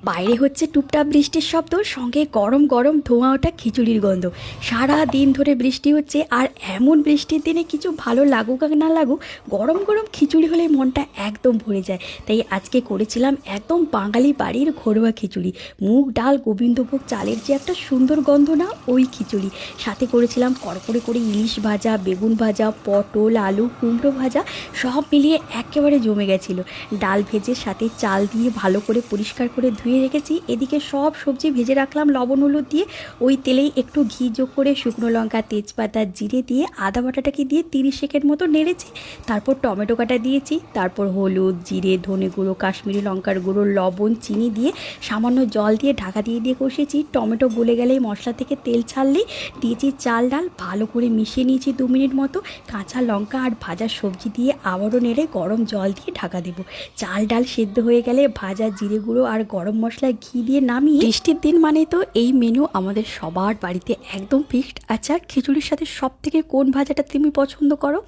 বাইরে হচ্ছে টুপটাপ বৃষ্টির শব্দ, সঙ্গে গরম গরম ধোঁয়া ওঠা খিচুড়ির গন্ধ। সারা দিন ধরে বৃষ্টি হচ্ছে, আর এমন বৃষ্টির দিনে কিছু ভালো লাগুক আর না লাগুক, গরম গরম খিচুড়ি হলে মনটা একদম ভরে যায়। তাই আজকে করেছিলাম একদম বাঙালি বাড়ির ঘরোয়া খিচুড়ি। মুগ ডাল গোবিন্দভোগ চালের যে একটা সুন্দর গন্ধ না, ওই খিচুড়ি। সাথে করেছিলাম কড়কড়ে করে ইলিশ ভাজা, বেগুন ভাজা, পটল আলু কুমড়ো ভাজা, সব মিলিয়ে একেবারে জমে গেছিলো। ডাল ভেজে সাথে চাল দিয়ে ভালো করে পরিষ্কার করে ধুয়ে রেখেছি। এদিকে সব সবজি ভেজে রাখলাম লবণ হলুদ দিয়ে। ওই তেলেই একটু ঘি যোগ করে শুকনো লঙ্কা তেজপাতা জিরে দিয়ে আদা বাটাটাকে দিয়ে 30 সেকেন্ড মতো নেড়েছি। তারপর টমেটো কাটা দিয়েছি, তারপর হলুদ জিরে ধনে গুঁড়ো কাশ্মীরি লঙ্কার গুঁড়ো লবণ চিনি দিয়ে সামান্য জল দিয়ে ঢাকা দিয়ে দিয়ে কষেছি। টমেটো গলে গেলেই মশলা থেকে তেল ছাড়লেই দিয়েছি চাল ডাল, ভালো করে মিশিয়ে নিয়েছি 2 মিনিট মতো। কাঁচা লঙ্কা আর ভাজা সবজি দিয়ে আবারও নেড়ে গরম জল দিয়ে ঢাকা দেবো। চাল ডাল সেদ্ধ হয়ে গেলে ভাজা জিরে গুঁড়ো আর গরম মশলা ঘি দিয়ে নামিয়ে। বৃষ্টির দিন মানে তো এই মেনু আমাদের সবার বাড়িতে একদম ফিক্সড। আচ্ছা, খিচুড়ির সাথে সব থেকে কোন ভাজাটা তুমি পছন্দ করো?